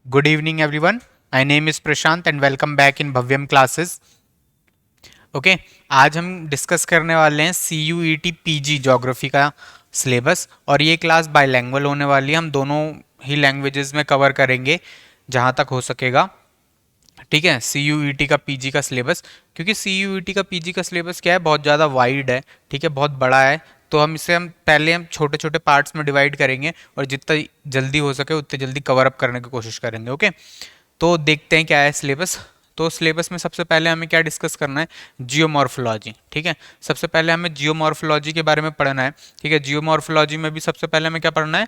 Good evening, everyone. My name is Prashant and welcome back in Bhavyam classes. Okay आज हम discuss करने वाले हैं C U E T P G geography का syllabus और ये क्लास बाईलैंग्वेज होने वाली है। हम दोनों ही लैंग्वेजेस में कवर करेंगे जहाँ तक हो सकेगा। ठीक है, सी यू ई टी का पी जी का सिलेबस, क्योंकि सी यू ई टी का पी जी का सिलेबस क्या है, बहुत ज़्यादा वाइड है। ठीक है, बहुत बड़ा है। तो हम पहले छोटे छोटे पार्ट्स में डिवाइड करेंगे और जितना जल्दी हो सके उतने जल्दी कवर अप करने की कोशिश करेंगे। ओके, तो देखते हैं क्या है सिलेबस। तो सिलेबस में सबसे पहले हमें क्या डिस्कस करना है, जियोमॉर्फोलॉजी। ठीक है, सबसे पहले हमें जियोमॉर्फोलॉजी के बारे में पढ़ना है। ठीक है, जियोमॉर्फोलॉजी में भी सबसे पहले हमें क्या पढ़ना है,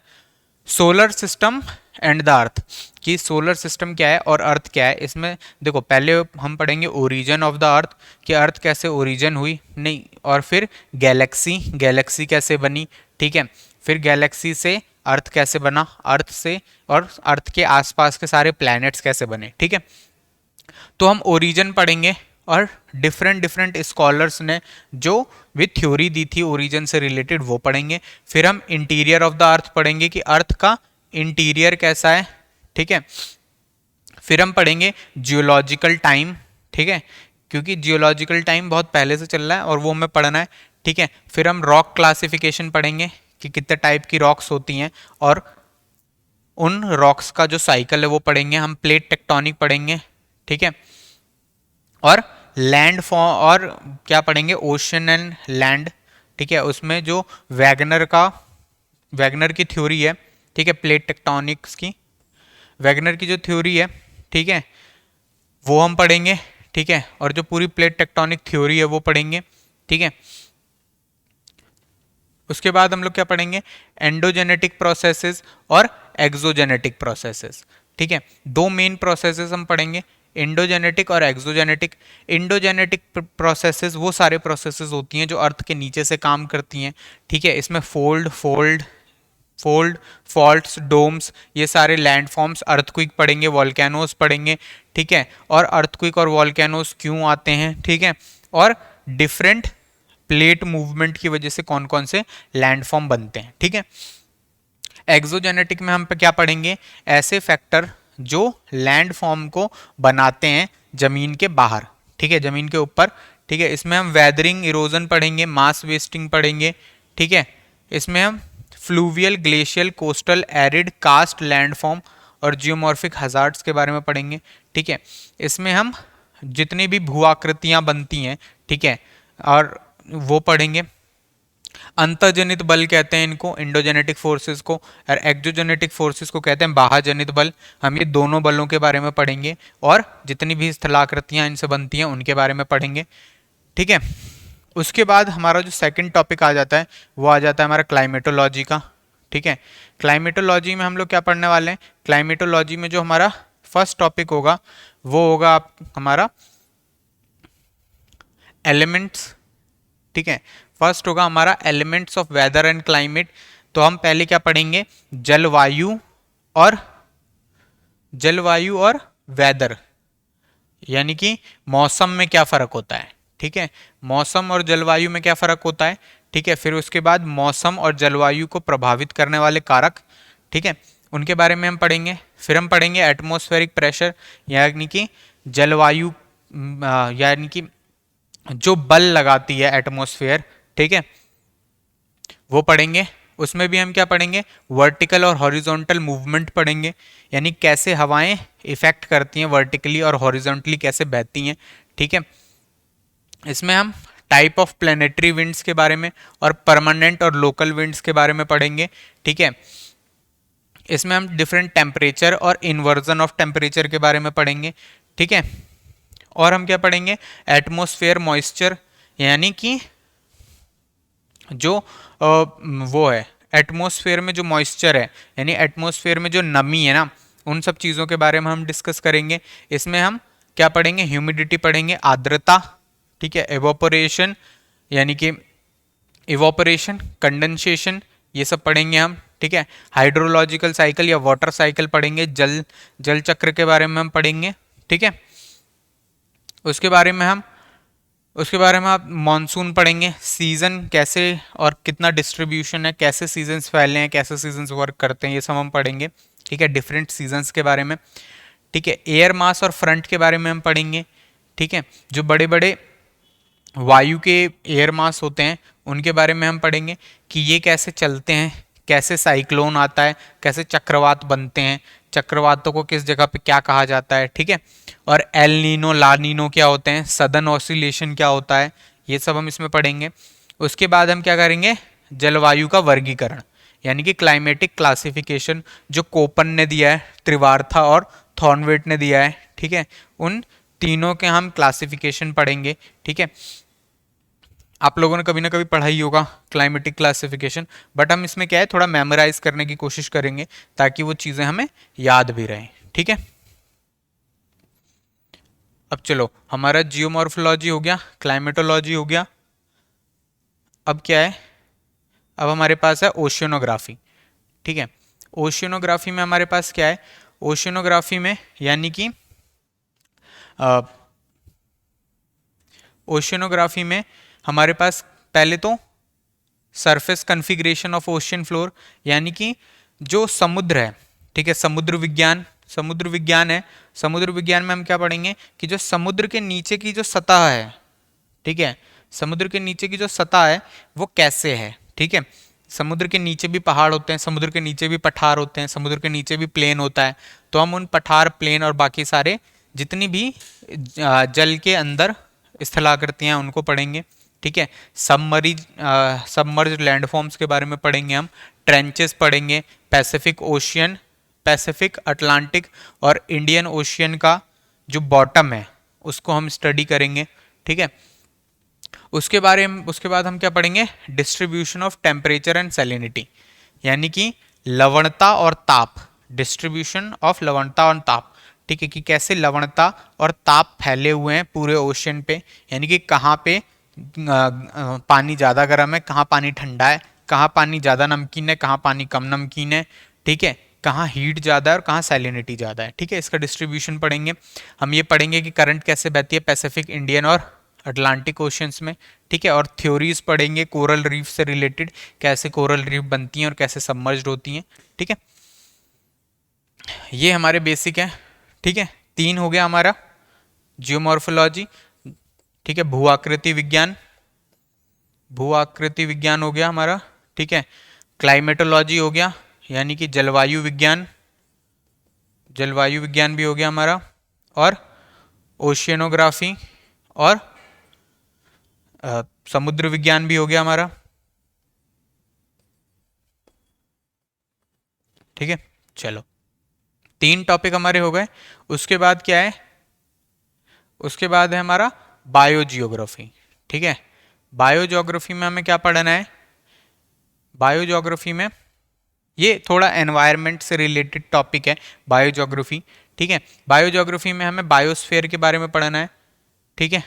solar system and the earth, कि सोलर सिस्टम क्या है और अर्थ क्या है। इसमें देखो, पहले हम पढ़ेंगे ओरिजिन ऑफ द अर्थ, कि अर्थ कैसे ओरिजिन हुई, नहीं, और फिर गैलेक्सी, गैलेक्सी कैसे बनी। ठीक है, फिर गैलेक्सी से अर्थ कैसे बना, अर्थ से और अर्थ के आसपास के सारे प्लैनेट्स कैसे बने। ठीक है, तो हम ओरिजिन पढ़ेंगे और डिफरेंट डिफरेंट स्कॉलर्स ने जो विथ थ्योरी दी थी ओरिजिन से रिलेटेड वो पढ़ेंगे। फिर हम इंटीरियर ऑफ द अर्थ पढ़ेंगे कि अर्थ का इंटीरियर कैसा है। ठीक है, फिर हम पढ़ेंगे जियोलॉजिकल टाइम। ठीक है, क्योंकि जियोलॉजिकल टाइम बहुत पहले से चल रहा है और वो हमें पढ़ना है। ठीक है, फिर हम रॉक क्लासिफिकेशन पढ़ेंगे कि कितने टाइप की रॉक्स होती हैं और उन रॉक्स का जो साइकिल है वो पढ़ेंगे। हम प्लेट टेक्टोनिक पढ़ेंगे। ठीक है, और लैंड फॉर्म और क्या पढ़ेंगे, ओशन एंड लैंड। ठीक है, उसमें जो वैगनर की थ्योरी है। ठीक है, प्लेट टेक्टोनिक्स की वैगनर की जो थ्योरी है, ठीक है, वो हम पढ़ेंगे। ठीक है, और जो पूरी प्लेट टेक्टोनिक थ्योरी है वो पढ़ेंगे। ठीक है, उसके बाद हम लोग क्या पढ़ेंगे, एंडोजेनेटिक प्रोसेसेस और एक्सोजेनेटिक प्रोसेसेस। ठीक है, दो मेन प्रोसेसेस हम पढ़ेंगे, इंडोजेनेटिक और एक्सोजेनेटिक। इंडोजेनेटिक प्रोसेसेस वो सारे प्रोसेसेस होती हैं जो अर्थ के नीचे से काम करती हैं। ठीक है, इसमें फोल्ड फॉल्ट्स, डोम्स, ये सारे लैंड फॉर्म्स, अर्थक्विक पढ़ेंगे, वॉल्केनोस पढ़ेंगे। ठीक है, और अर्थक्विक और वॉल्केनोस क्यों आते हैं। ठीक है, और डिफरेंट प्लेट मूवमेंट की वजह से कौन कौन से लैंडफॉर्म बनते हैं। ठीक है, एक्सोजेनेटिक में हम पे क्या पढ़ेंगे, ऐसे फैक्टर जो लैंडफॉर्म को बनाते हैं जमीन के बाहर। ठीक है, जमीन के ऊपर। ठीक है, इसमें हम वेदरिंग, इरोजन पढ़ेंगे, मास वेस्टिंग पढ़ेंगे। ठीक है, इसमें हम fluvial, glacial, coastal, arid, cast landform और जियोमॉर्फिक हजार्ड्स के बारे में पढ़ेंगे। ठीक है, इसमें हम जितनी भी भू आकृतियां बनती हैं, ठीक है, और वो पढ़ेंगे। अंतर्जनित बल कहते हैं इनको, इंडोजेनेटिक फोर्सेस को, और एक्सोजेनेटिक फोर्सेस को कहते हैं बाह्यजनित बल। हम ये दोनों बलों के बारे में पढ़ेंगे और जितनी भी स्थलाकृतियां इनसे बनती हैं उनके बारे में पढ़ेंगे। ठीक है, उसके बाद हमारा जो सेकंड टॉपिक आ जाता है वो आ जाता है हमारा क्लाइमेटोलॉजी का। ठीक है, क्लाइमेटोलॉजी में हम लोग क्या पढ़ने वाले हैं, क्लाइमेटोलॉजी में जो हमारा फर्स्ट टॉपिक होगा वो होगा आप हमारा एलिमेंट्स। ठीक है, फर्स्ट होगा हमारा elements of weather and climate. तो हम पहले क्या पढ़ेंगे, जलवायु और वेदर, यानी कि मौसम में क्या फर्क होता है। ठीक है, मौसम और जलवायु में क्या फर्क होता है। ठीक है, फिर उसके बाद मौसम और जलवायु को प्रभावित करने वाले कारक, ठीक है, उनके बारे में हम पढ़ेंगे। फिर हम पढ़ेंगे एटमॉस्फेरिक प्रेशर, यानी कि जलवायु यानी कि जो बल लगाती है एटमॉस्फेयर, ठीक है, वो पढ़ेंगे। उसमें भी हम क्या पढ़ेंगे, वर्टिकल और हॉरिजॉन्टल मूवमेंट पढ़ेंगे, यानी कैसे हवाएं इफेक्ट करती हैं वर्टिकली और हॉरिजॉन्टली कैसे बहती हैं। ठीक है, इसमें हम टाइप ऑफ प्लेनेटरी विंड्स के बारे में और परमानेंट और लोकल विंड्स के बारे में पढ़ेंगे। ठीक है, इसमें हम डिफरेंट टेम्परेचर और इन्वर्जन ऑफ टेम्परेचर के बारे में पढ़ेंगे। ठीक है, और हम क्या पढ़ेंगे, एटमॉस्फेयर मॉइस्चर, यानी कि जो वो है एटमॉस्फेयर में जो मॉइस्चर है, यानी एटमॉस्फेयर में जो नमी है ना, उन सब चीज़ों के बारे में हम डिस्कस करेंगे। इसमें हम क्या पढ़ेंगे, ह्यूमिडिटी पढ़ेंगे, आर्द्रता। ठीक है, एवोपोरेशन, यानी कि इवोपरेशन, कंडेंसेशन, ये सब पढ़ेंगे हम। ठीक है, हाइड्रोलॉजिकल साइकिल या वाटर साइकिल पढ़ेंगे, जल चक्र के बारे में हम पढ़ेंगे। ठीक है, उसके बारे में हम आप मॉनसून पढ़ेंगे, सीजन कैसे और कितना डिस्ट्रीब्यूशन है, कैसे सीजन्स फैले हैं, कैसे सीजन्स वर्क करते हैं, ये सब हम पढ़ेंगे। ठीक है, डिफरेंट सीजन्स के बारे में। ठीक है, एयर मास और फ्रंट के बारे में हम पढ़ेंगे। ठीक है, जो बड़े बड़े वायु के एयर मास होते हैं उनके बारे में हम पढ़ेंगे कि ये कैसे चलते हैं, कैसे साइक्लोन आता है, कैसे चक्रवात बनते हैं, चक्रवातों को किस जगह पे क्या कहा जाता है। ठीक है, और एल नीनो ला नीनो क्या होते हैं, सदर्न ऑसिलेशन क्या होता है, ये सब हम इसमें पढ़ेंगे। उसके बाद हम क्या करेंगे, जलवायु का वर्गीकरण यानी कि क्लाइमेटिक क्लासिफिकेशन, जो कोपन ने दिया है, त्रिवार्था और थॉर्नवेट ने दिया है। ठीक है, उन तीनों के हम क्लासिफिकेशन पढ़ेंगे। ठीक है, आप लोगों ने कभी ना कभी पढ़ाई होगा क्लाइमेटिक क्लासिफिकेशन, बट हम इसमें क्या है थोड़ा मेमोराइज करने की कोशिश करेंगे ताकि वो चीज़ें हमें याद भी रहें। ठीक है, अब चलो, हमारा जियोमॉर्फोलॉजी हो गया, क्लाइमेटोलॉजी हो गया। अब क्या है, अब हमारे पास है ओशियनोग्राफी। ठीक है, ओशियनोग्राफी में हमारे पास क्या है, ओशियनोग्राफी में यानी कि ओशियनोग्राफी में हमारे पास पहले तो surface configuration of ocean floor यानी कि जो समुद्र है। ठीक है, समुद्र विज्ञान है। समुद्र विज्ञान में हम क्या पढ़ेंगे कि जो समुद्र के नीचे की जो सतह है, ठीक है, समुद्र के नीचे की जो सतह है वो कैसे है। ठीक है, समुद्र के नीचे भी पहाड़ होते हैं, समुद्र के नीचे भी पठार होते हैं, समुद्र के नीचे भी प्लेन होता है। तो हम उन पठार, प्लेन और बाकी सारे जितनी भी जल के अंदर स्थलाकृतियां उनको पढ़ेंगे। ठीक है, सबमर्ज लैंडफॉर्म्स के बारे में पढ़ेंगे हम, ट्रेंचेस पढ़ेंगे, पैसिफिक ओशियन, पैसिफिक, अटलांटिक और इंडियन ओशियन का जो बॉटम है उसको हम स्टडी करेंगे। ठीक है, उसके बाद हम क्या पढ़ेंगे, distribution of temperature and salinity यानी कि लवणता और ताप, डिस्ट्रीब्यूशन ऑफ लवणता और ताप। ठीक है, कि कैसे लवणता और ताप फैले हुए हैं पूरे ओशियन पे, यानी कि कहाँ पे पानी ज़्यादा गर्म है, कहाँ पानी ठंडा है, कहाँ पानी ज़्यादा नमकीन है, कहाँ पानी कम नमकीन है। ठीक है, कहाँ हीट ज़्यादा है और कहाँ सैलिनिटी ज़्यादा है। ठीक है, इसका डिस्ट्रीब्यूशन पढ़ेंगे हम। ये पढ़ेंगे कि करंट कैसे बहती है पैसिफिक, इंडियन और अटलांटिक ओशियंस में। ठीक है, और थ्योरीज पढ़ेंगे कोरल रीफ से रिलेटेड, कैसे कोरल रीफ बनती हैं और कैसे सबमर्ज्ड होती हैं। ठीक है, ये हमारे बेसिक है। ठीक है, 3 हो गया हमारा जियोमॉर्फोलॉजी। ठीक है, भू आकृति विज्ञान हो गया हमारा। ठीक है, क्लाइमेटोलॉजी हो गया यानी कि जलवायु विज्ञान भी हो गया हमारा, और ओशियनोग्राफी और समुद्र विज्ञान भी हो गया हमारा। ठीक है, चलो 3 टॉपिक हमारे हो गए। उसके बाद क्या है, उसके बाद है हमारा बायोजियोग्राफी। ठीक है, बायोजियोग्राफी में हमें क्या पढ़ना है, बायोजियोग्राफी में ये थोड़ा एनवायरनमेंट से रिलेटेड टॉपिक है बायोजियोग्राफी। ठीक है, बायोजियोग्राफी में हमें बायोस्फीयर के बारे में पढ़ना है। ठीक है,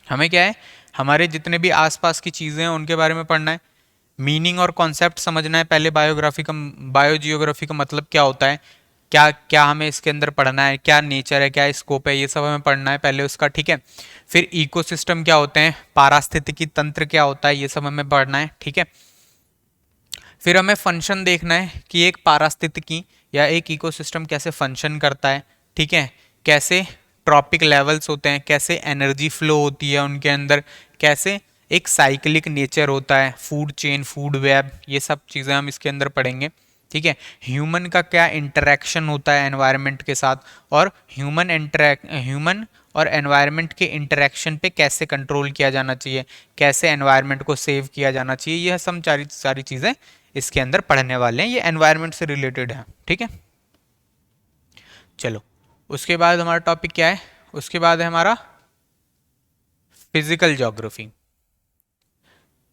हमें क्या है, हमारे जितने भी आसपास की चीज़ें हैं उनके बारे में पढ़ना है, मीनिंग और कॉन्सेप्ट समझना है पहले। बायोजियोग्राफी का मतलब क्या होता है, क्या क्या हमें इसके अंदर पढ़ना है, क्या नेचर है, क्या स्कोप है, ये सब हमें पढ़ना है पहले उसका। ठीक है, फिर इकोसिस्टम क्या होते हैं, पारिस्थितिकी तंत्र क्या होता है, ये सब हमें पढ़ना है। ठीक है, फिर हमें फंक्शन देखना है कि एक पारिस्थितिकी या एक इकोसिस्टम कैसे फंक्शन करता है। ठीक है, कैसे ट्रॉपिक लेवल्स होते हैं, कैसे एनर्जी फ्लो होती है उनके अंदर, कैसे एक साइक्लिक नेचर होता है, फूड चेन, फूड वेब, ये सब चीज़ें हम इसके अंदर पढ़ेंगे। ठीक है, ह्यूमन का क्या इंटरेक्शन होता है एनवायरनमेंट के साथ, और ह्यूमन और एनवायरनमेंट के इंटरेक्शन पे कैसे कंट्रोल किया जाना चाहिए, कैसे एनवायरनमेंट को सेव किया जाना चाहिए, यह सब सारी चीज़ें इसके अंदर पढ़ने वाले हैं। ये एनवायरनमेंट से रिलेटेड है। ठीक है, चलो उसके बाद हमारा टॉपिक क्या है, उसके बाद है हमारा फिजिकल ज्योग्राफी।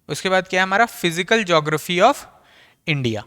उसके बाद क्या है हमारा फिजिकल ज्योग्राफी ऑफ इंडिया।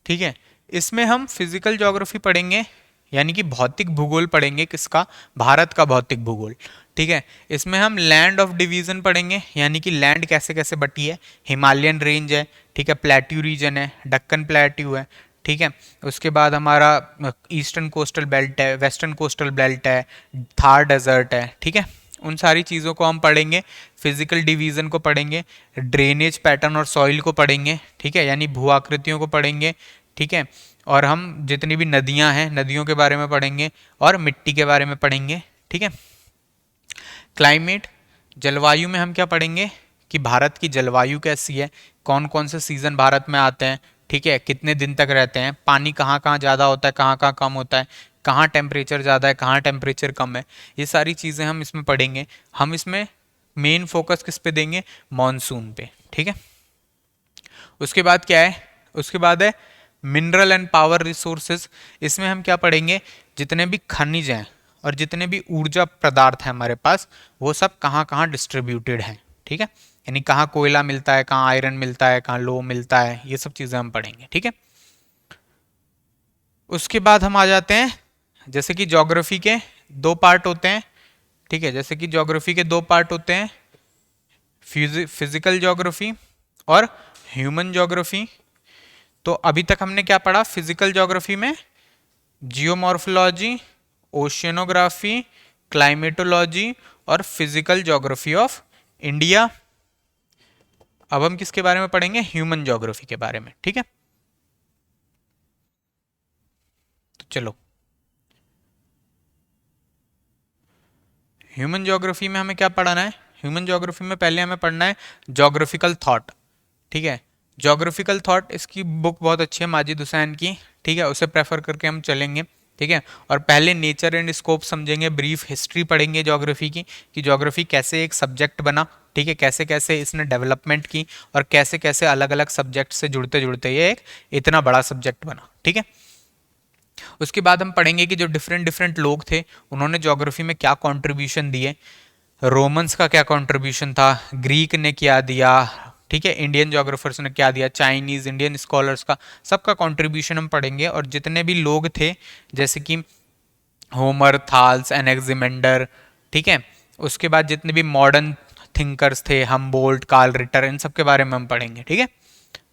ठीक है, इसमें हम फिजिकल ज्योग्राफी पढ़ेंगे यानी कि भौतिक भूगोल पढ़ेंगे, किसका, भारत का भौतिक भूगोल। ठीक है, इसमें हम लैंड ऑफ डिवीजन पढ़ेंगे यानी कि लैंड कैसे कैसे बटी है, हिमालयन रेंज है, ठीक है, प्लेट्यू रीजन है, डक्कन प्लेट्यू है। ठीक है, उसके बाद हमारा ईस्टर्न कोस्टल बेल्ट है, वेस्टर्न कोस्टल बेल्ट है, थार डेजर्ट है। ठीक है, उन सारी चीज़ों को हम पढ़ेंगे, फिजिकल डिवीजन को पढ़ेंगे, ड्रेनेज पैटर्न और सॉइल को पढ़ेंगे। ठीक है, यानी भू आकृतियों को पढ़ेंगे। ठीक है, और हम जितनी भी नदियां हैं नदियों के बारे में पढ़ेंगे और मिट्टी के बारे में पढ़ेंगे। ठीक है। क्लाइमेट, जलवायु में हम क्या पढ़ेंगे कि भारत की जलवायु कैसी है, कौन कौन से सीजन भारत में आते हैं, ठीक है, कितने दिन तक रहते हैं, पानी कहाँ कहाँ ज़्यादा होता है, कहाँ कहाँ कम होता है, कहाँ टेम्परेचर ज़्यादा है, कहाँ टेम्परेचर कम है, ये सारी चीज़ें हम इसमें पढ़ेंगे। हम इसमें मेन फोकस किस पे देंगे, मॉनसून पे। ठीक है। उसके बाद क्या है, उसके बाद है मिनरल एंड पावर रिसोर्सेज। इसमें हम क्या पढ़ेंगे, जितने भी खनिज हैं और जितने भी ऊर्जा पदार्थ हैं हमारे पास, वो सब कहाँ कहाँ डिस्ट्रीब्यूटेड हैं। ठीक है, यानी कहाँ कोयला मिलता है, कहाँ आयरन मिलता है, कहाँ लो मिलता है, ये सब चीज़ें हम पढ़ेंगे। ठीक है। उसके बाद हम आ जाते हैं, जैसे कि ज्योग्राफी के दो पार्ट होते हैं। ठीक है, जैसे कि ज्योग्राफी के दो पार्ट होते हैं, फिजिकल ज्योग्राफी और ह्यूमन ज्योग्राफी। तो अभी तक हमने क्या पढ़ा, फिजिकल ज्योग्राफी में जियोमॉर्फोलॉजी, ओशियनोग्राफी, क्लाइमेटोलॉजी और फिजिकल ज्योग्राफी ऑफ इंडिया। अब हम किसके बारे में पढ़ेंगे, ह्यूमन ज्योग्राफी के बारे में। ठीक है, तो चलो ह्यूमन ज्योग्राफी में हमें क्या पढ़ना है, ह्यूमन ज्योग्राफी में पहले हमें पढ़ना है ज्योग्राफिकल थॉट। ठीक है, ज्योग्राफिकल थॉट, इसकी बुक बहुत अच्छी है माजिद हुसैन की। ठीक है, उसे प्रेफर करके हम चलेंगे। ठीक है, और पहले नेचर एंड स्कोप समझेंगे, ब्रीफ हिस्ट्री पढ़ेंगे ज्योग्राफी की कि ज्योग्राफी कैसे एक सब्जेक्ट बना। ठीक है, कैसे कैसे इसने डेवलपमेंट की और कैसे कैसे अलग अलग सब्जेक्ट से जुड़ते जुड़ते ये एक इतना बड़ा सब्जेक्ट बना। ठीक है, उसके बाद हम पढ़ेंगे कि जो डिफरेंट डिफरेंट लोग थे उन्होंने ज्योग्राफी में क्या कंट्रीब्यूशन दिए। रोमन्स का क्या कंट्रीब्यूशन था, ग्रीक ने क्या दिया, ठीक है, इंडियन ज्योग्राफर्स ने क्या दिया, चाइनीज इंडियन स्कॉलर्स का, सबका कंट्रीब्यूशन हम पढ़ेंगे। और जितने भी लोग थे जैसे कि होमर, थाल्स, एनेक्सिमेंडर, ठीक है, उसके बाद जितने भी मॉडर्न थिंकर्स थे, हमबोल्ट, कार्ल रिटर, इन सब के बारे में हम पढ़ेंगे। ठीक है,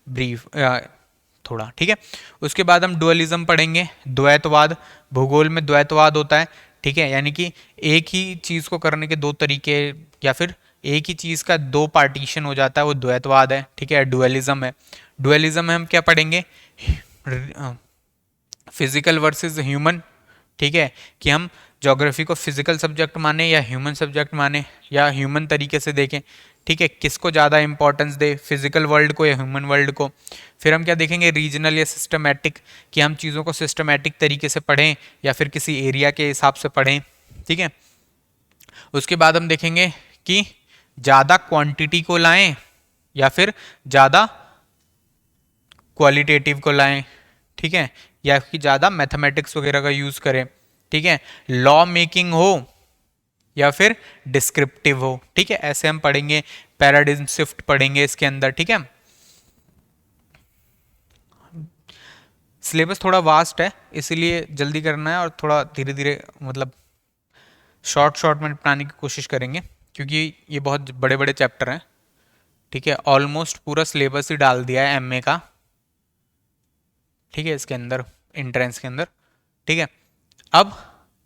ब्रीफ थोड़ा। ठीक है, उसके बाद हम डुअलिज्म पढ़ेंगे, द्वैतवाद। भूगोल में द्वैतवाद होता है। ठीक है, यानी कि एक ही चीज को करने के दो तरीके, या फिर एक ही चीज का दो पार्टीशन हो जाता है, वो द्वैतवाद है। ठीक है, डुअलिज्म है। डुअलिज्म में हम क्या पढ़ेंगे, फिजिकल वर्सेस ह्यूमन। ठीक है, कि हम ज्योग्राफी को फिजिकल सब्जेक्ट माने या ह्यूमन सब्जेक्ट माने, या ह्यूमन तरीके से देखें। ठीक है, किसको ज़्यादा इंपॉर्टेंस दे, फिजिकल वर्ल्ड को या ह्यूमन वर्ल्ड को। फिर हम क्या देखेंगे, रीजनल या सिस्टमैटिक, कि हम चीज़ों को सिस्टमैटिक तरीके से पढ़ें या फिर किसी एरिया के हिसाब से पढ़ें। ठीक है, उसके बाद हम देखेंगे कि ज़्यादा क्वांटिटी को लाएं या फिर ज़्यादा क्वालिटेटिव को लाएं। ठीक है, या कि ज़्यादा मैथमेटिक्स वगैरह का यूज़ करें। ठीक है, लॉ मेकिंग हो या फिर डिस्क्रिप्टिव हो। ठीक है, ऐसे हम पढ़ेंगे। पैराडिज्म शिफ्ट पढ़ेंगे इसके अंदर। ठीक है, सिलेबस थोड़ा वास्ट है इसीलिए जल्दी करना है और थोड़ा धीरे धीरे, मतलब शॉर्ट शॉर्ट में पढ़ाने की कोशिश करेंगे क्योंकि ये बहुत बड़े बड़े चैप्टर हैं। ठीक है, ऑलमोस्ट पूरा सिलेबस ही डाल दिया है एमए का। ठीक है, इसके अंदर एंट्रेंस के अंदर। ठीक है, अब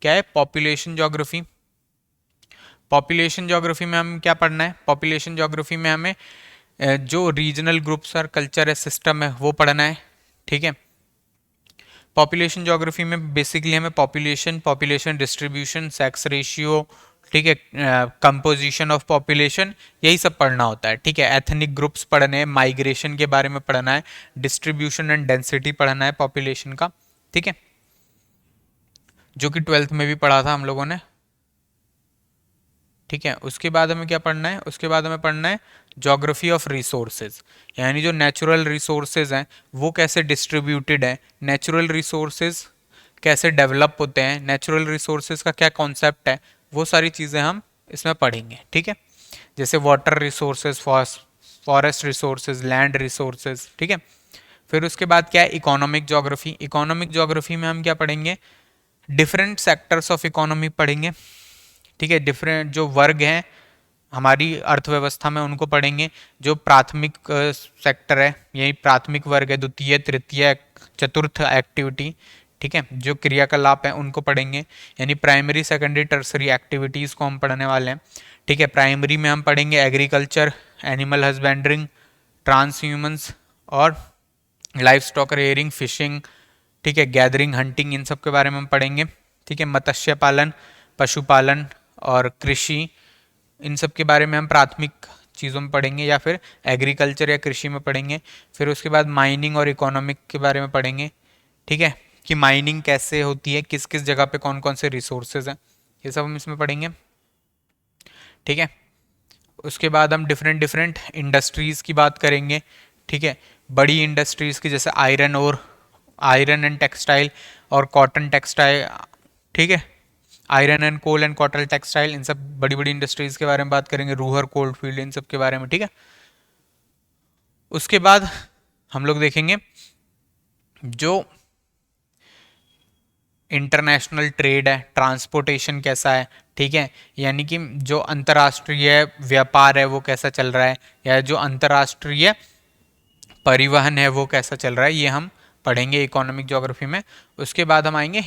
क्या है, पॉपुलेशन ज्योग्राफी। पॉपुलेशन ज्योग्राफी में हम क्या पढ़ना है, पॉपुलेशन ज्योग्राफी में हमें जो रीजनल ग्रुप्स और कल्चर है, सिस्टम है, वो पढ़ना है। ठीक है, पॉपुलेशन ज्योग्राफी में बेसिकली हमें population, population distribution, sex ratio, ठीक है, कंपोजिशन ऑफ पॉपुलेशन, यही सब पढ़ना होता है। ठीक है, एथनिक ग्रुप्स पढ़ने हैं, माइग्रेशन के बारे में पढ़ना है, डिस्ट्रीब्यूशन एंड डेंसिटी पढ़ना है पॉपुलेशन का। ठीक है, जो कि 12th में भी पढ़ा था हम लोगों ने। ठीक है, उसके बाद हमें क्या पढ़ना है, उसके बाद हमें पढ़ना है ज्योग्राफी ऑफ रिसोर्सेज, यानी जो नेचुरल रिसोर्सेज हैं वो कैसे डिस्ट्रीब्यूटेड है, नेचुरल रिसोर्सेज कैसे डेवलप होते हैं, नेचुरल रिसोर्सेज का क्या कॉन्सेप्ट है, वो सारी चीज़ें हम इसमें पढ़ेंगे। ठीक है, जैसे water resources, forest resources, land resources. ठीक है, फिर उसके बाद क्या है, इकोनॉमिक ज्योग्राफी। इकोनॉमिक ज्योग्राफी में हम क्या पढ़ेंगे, डिफरेंट सेक्टर्स ऑफ इकोनॉमी पढ़ेंगे। ठीक है, डिफरेंट जो वर्ग हैं हमारी अर्थव्यवस्था में उनको पढ़ेंगे। जो प्राथमिक सेक्टर है, यही प्राथमिक वर्ग है, द्वितीय, तृतीय, चतुर्थ एक्टिविटी। ठीक है, जो क्रियाकलाप है उनको पढ़ेंगे, यानी प्राइमरी, सेकेंडरी, टर्सरी एक्टिविटीज़ को हम पढ़ने वाले हैं। ठीक है, प्राइमरी में हम पढ़ेंगे एग्रीकल्चर, एनिमल हस्बेंड्रिंग, ट्रांस ह्यूमंस और लाइफ स्टॉक रेयरिंग, फिशिंग, ठीक है, गैदरिंग, हंटिंग, इन सब के बारे में हम पढ़ेंगे। ठीक है, मत्स्य पालन, पशुपालन और कृषि, इन सब के बारे में हम प्राथमिक चीज़ों में पढ़ेंगे या फिर एग्रीकल्चर या कृषि में पढ़ेंगे। फिर उसके बाद माइनिंग और इकोनॉमिक के बारे में पढ़ेंगे। ठीक है, कि माइनिंग कैसे होती है, किस किस जगह पे कौन कौन से रिसोर्सेज हैं, ये सब हम इसमें पढ़ेंगे। ठीक है, उसके बाद हम डिफरेंट डिफरेंट इंडस्ट्रीज़ की बात करेंगे। ठीक है, बड़ी इंडस्ट्रीज़ की जैसे आयरन और आयरन एंड टेक्सटाइल और कॉटन टेक्सटाइल। ठीक है, iron and coal and cotton textile, इन सब बड़ी बड़ी इंडस्ट्रीज़ के बारे में बात करेंगे, रूहर कोल्ड फील्ड, इन सब के बारे में। ठीक है, उसके बाद हम लोग देखेंगे जो इंटरनेशनल ट्रेड है, ट्रांसपोर्टेशन कैसा है। ठीक है, यानी कि जो अंतर्राष्ट्रीय व्यापार है वो कैसा चल रहा है, या जो अंतर्राष्ट्रीय परिवहन है वो कैसा चल रहा है, ये हम पढ़ेंगे इकोनॉमिक ज्योग्राफी में। उसके बाद हम आएंगे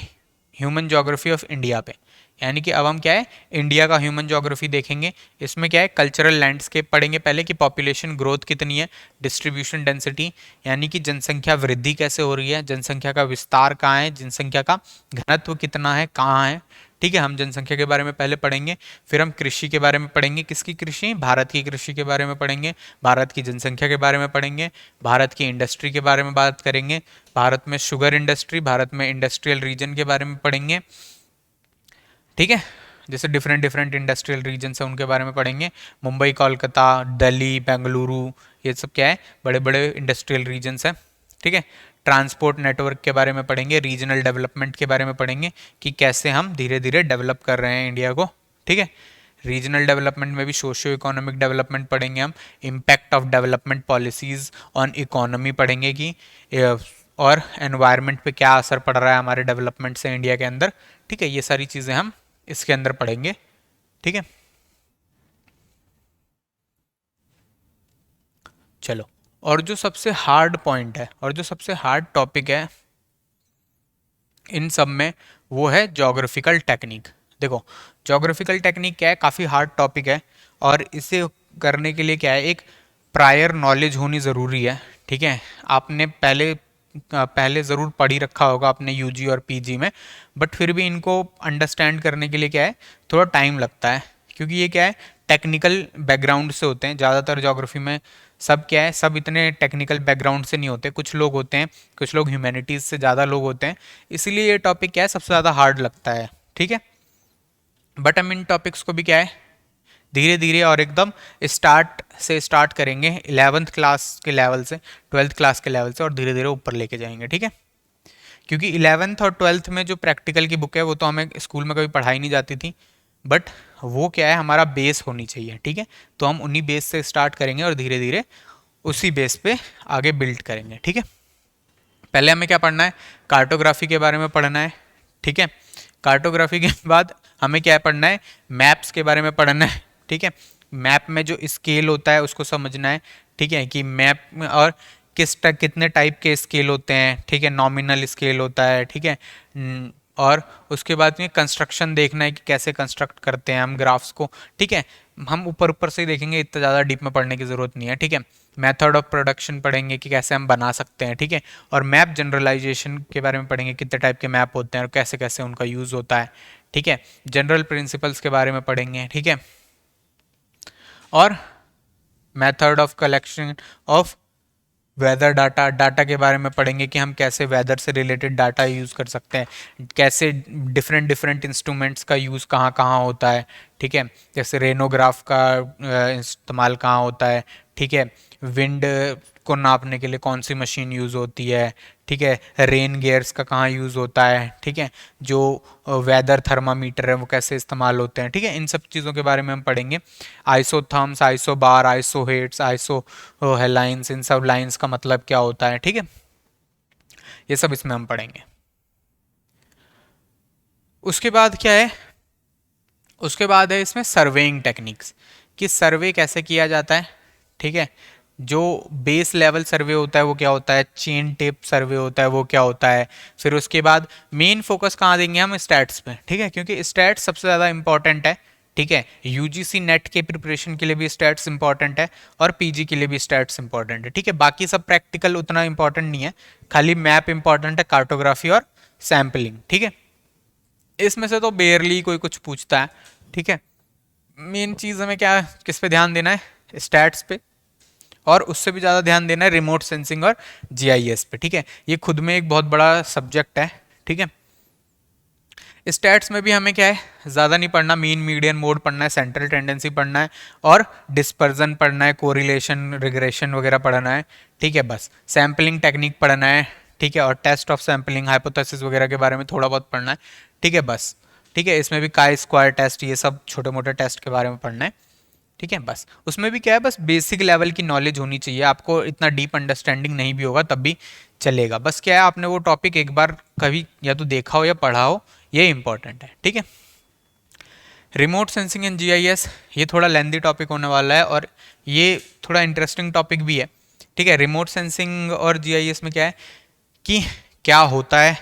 ह्यूमन ज्योग्राफी ऑफ इंडिया पे, यानी कि अब हम क्या है, इंडिया का ह्यूमन ज्योग्राफी देखेंगे। इसमें क्या है, कल्चरल लैंडस्केप पढ़ेंगे पहले कि पॉपुलेशन ग्रोथ कितनी है, डिस्ट्रीब्यूशन डेंसिटी, यानी कि जनसंख्या वृद्धि कैसे हो रही है, जनसंख्या का विस्तार कहाँ है, जनसंख्या का घनत्व कितना है, कहाँ है। ठीक है, हम जनसंख्या के बारे में पहले पढ़ेंगे। फिर हम कृषि के बारे में पढ़ेंगे, किसकी कृषि, भारत की कृषि के बारे में पढ़ेंगे। भारत की जनसंख्या के बारे में पढ़ेंगे। भारत की इंडस्ट्री के बारे में बात करेंगे। भारत में शुगर इंडस्ट्री, भारत में इंडस्ट्रियल रीजन के बारे में पढ़ेंगे। ठीक है, जैसे डिफरेंट डिफरेंट इंडस्ट्रियल रीजन्स हैं उनके बारे में पढ़ेंगे। मुंबई, कोलकाता, दिल्ली, बेंगलुरु, ये सब क्या है, बड़े बड़े इंडस्ट्रियल रीजन्स हैं। ठीक है, ट्रांसपोर्ट नेटवर्क के बारे में पढ़ेंगे, रीजनल डेवलपमेंट के बारे में पढ़ेंगे कि कैसे हम धीरे धीरे डेवलप कर रहे हैं इंडिया को। ठीक है, रीजनल डेवलपमेंट में भी सोशियो इकोनॉमिक डेवलपमेंट पढ़ेंगे हम। Impact of development policies on economy पढ़ेंगे कि और एनवायरनमेंट पे क्या असर पड़ रहा है हमारे डेवलपमेंट से इंडिया के अंदर। ठीक है, ये सारी चीज़ें हम इसके अंदर पढ़ेंगे। ठीक है, चलो, और जो सबसे हार्ड पॉइंट है और जो सबसे हार्ड टॉपिक है इन सब में, वो है जोग्राफिकल टेक्निक। देखो, जोग्राफिकल टेक्निक क्या है, काफ़ी हार्ड टॉपिक है और इसे करने के लिए क्या है, एक प्रायर नॉलेज होनी ज़रूरी है। ठीक है, आपने पहले ज़रूर पढ़ ही रखा होगा अपने यूजी और पीजी में, बट फिर भी इनको अंडरस्टैंड करने के लिए क्या है, थोड़ा टाइम लगता है, क्योंकि ये क्या है, टेक्निकल बैकग्राउंड से होते हैं ज़्यादातर ज्योग्राफी में। सब क्या है, सब इतने टेक्निकल बैकग्राउंड से नहीं होते, कुछ लोग होते हैं, कुछ लोग ह्यूमैनिटीज़ से ज़्यादा लोग होते हैं, इसलिए ये टॉपिक क्या है, सबसे ज़्यादा हार्ड लगता है। ठीक है, बट हम इन टॉपिक्स को भी क्या है, धीरे धीरे और एकदम स्टार्ट करेंगे 11th क्लास के लेवल से, 12th क्लास के लेवल से, और धीरे धीरे ऊपर लेके जाएंगे। ठीक है, क्योंकि 11th और 12th में जो प्रैक्टिकल की बुक है वो तो हमें स्कूल में कभी पढ़ाई नहीं जाती थी, बट वो क्या है, हमारा बेस होनी चाहिए। ठीक है, तो हम उन्हीं बेस से स्टार्ट करेंगे और धीरे धीरे उसी बेस पे आगे बिल्ड करेंगे। ठीक है, पहले हमें क्या पढ़ना है, कार्टोग्राफी के बारे में पढ़ना है। ठीक है, कार्टोग्राफी के बाद हमें क्या पढ़ना है, मैप्स के बारे में पढ़ना है। ठीक है, मैप में जो स्केल होता है उसको समझना है। ठीक है, कि मैप में और कितने टाइप के स्केल होते हैं। ठीक है, नॉमिनल स्केल होता है। ठीक है, और उसके बाद में कंस्ट्रक्शन देखना है कि कैसे कंस्ट्रक्ट करते हैं हम ग्राफ्स को। ठीक है, हम ऊपर ऊपर से ही देखेंगे, इतना ज़्यादा डीप में पढ़ने की ज़रूरत नहीं है। ठीक है, मेथड ऑफ प्रोडक्शन पढ़ेंगे कि कैसे हम बना सकते हैं। ठीक है, और मैप जनरलाइजेशन के बारे में पढ़ेंगे, कितने टाइप के मैप होते हैं और कैसे कैसे उनका यूज़ होता है। ठीक है, जनरल प्रिंसिपल्स के बारे में पढ़ेंगे। ठीक है, और method of collection of weather data के बारे में पढ़ेंगे कि हम कैसे वेदर से रिलेटेड डाटा यूज़ कर सकते हैं, कैसे डिफरेंट डिफरेंट इंस्ट्रूमेंट्स का यूज़ कहाँ कहाँ होता है। ठीक है, जैसे रेनोग्राफ का इस्तेमाल कहाँ होता है। ठीक है, विंड को नापने के लिए कौन सी मशीन यूज़ होती है। ठीक है, रेन गेयर्स का कहाँ यूज़ होता है। ठीक है, जो वेदर थर्मामीटर है वो कैसे इस्तेमाल होते हैं। ठीक है, इन सब चीज़ों के बारे में हम पढ़ेंगे। आइसोथर्म्स, आइसोबार, आइसोहेड्स, आइसो हेलाइंस, इन सब लाइंस का मतलब क्या होता है। ठीक है, ये सब इसमें हम पढ़ेंगे। उसके बाद क्या है, उसके बाद है इसमें सर्वेइंग टेक्निक्स, कि सर्वे कैसे किया जाता है। ठीक है, जो बेस लेवल सर्वे होता है वो क्या होता है, चेन टेप सर्वे होता है वो क्या होता है। फिर उसके बाद मेन फोकस कहाँ देंगे हम, स्टैट्स पे। ठीक है, क्योंकि स्टैट्स सबसे ज़्यादा इंपॉर्टेंट है। ठीक है, यूजीसी नेट के प्रिपरेशन के लिए भी स्टैट्स इंपॉर्टेंट है और पीजी के लिए भी स्टैट्स इंपॉर्टेंट है। ठीक है, बाकी सब प्रैक्टिकल उतना इंपॉर्टेंट नहीं है, खाली मैप इंपॉर्टेंट है, कार्टोग्राफी और सैम्पलिंग। ठीक है, इसमें से तो बेयरली कोई कुछ पूछता है। ठीक है, मेन चीज़ हमें क्या, किस पे ध्यान देना है, स्टैट्स पे, और उससे भी ज़्यादा ध्यान देना है रिमोट सेंसिंग और जीआईएस पे। ठीक है, ये खुद में एक बहुत बड़ा सब्जेक्ट है। ठीक है, स्टैट्स में भी हमें क्या है, ज़्यादा नहीं पढ़ना, मीन मीडियन मोड पढ़ना है, सेंट्रल टेंडेंसी पढ़ना है और डिस्पर्जन पढ़ना है, कोरिलेशन रिग्रेशन वगैरह पढ़ना है। ठीक है, बस सैम्पलिंग टेक्निक पढ़ना है। ठीक है, और टेस्ट ऑफ सैम्पलिंग, हाइपोथेसिस वगैरह के बारे में थोड़ा बहुत पढ़ना है। ठीक है, बस। ठीक है, इसमें भी काई स्क्वायर टेस्ट, ये सब छोटे मोटे टेस्ट के बारे में पढ़ना है। ठीक है, बस उसमें भी क्या है, बस बेसिक लेवल की नॉलेज होनी चाहिए, आपको इतना डीप अंडरस्टैंडिंग नहीं भी होगा तब भी चलेगा। बस क्या है, आपने वो टॉपिक एक बार कभी या तो देखा हो या पढ़ा हो, ये इंपॉर्टेंट है। ठीक है, रिमोट सेंसिंग एंड जीआईएस, ये थोड़ा लेंदी टॉपिक होने वाला है और ये थोड़ा इंटरेस्टिंग टॉपिक भी है। ठीक है, रिमोट सेंसिंग और जीआईएस में क्या है कि क्या होता है,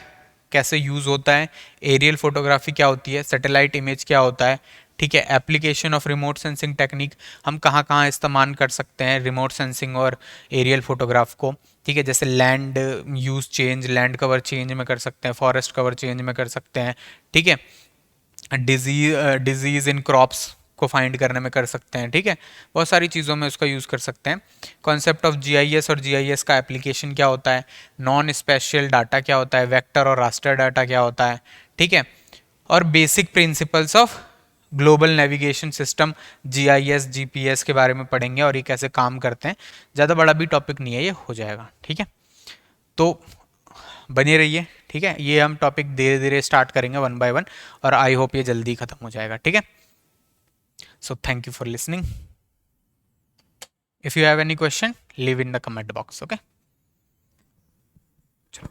कैसे यूज़ होता है, एरियल फोटोग्राफी क्या होती है, सैटेलाइट इमेज क्या होता है। ठीक है, application of remote sensing technique, हम कहाँ कहाँ इस्तेमाल कर सकते हैं रिमोट सेंसिंग और एरियल फोटोग्राफ को। ठीक है, जैसे land use change, land cover change में कर सकते हैं, फॉरेस्ट कवर चेंज में कर सकते हैं। ठीक है, डिजीज़ इन क्रॉप्स को फाइंड करने में कर सकते हैं। ठीक है, बहुत सारी चीज़ों में उसका यूज़ कर सकते हैं। कॉन्सेप्ट ऑफ जीआईएस और जीआईएस का एप्लीकेशन क्या होता है, नॉन स्पेशियल डाटा क्या होता है, वेक्टर और रास्टर डाटा क्या होता है। ठीक है, और basic principles of global navigation system, GIS GPS के बारे में पढ़ेंगे और ये कैसे काम करते हैं। ज़्यादा बड़ा भी टॉपिक नहीं है, ये हो जाएगा। ठीक है, तो बने रहिए। ठीक है, ये हम टॉपिक धीरे धीरे स्टार्ट करेंगे वन बाय वन, और आई होप ये जल्दी खत्म हो जाएगा। ठीक है, so thank you for listening. If you have any question, leave in the comment box. Okay, चलो।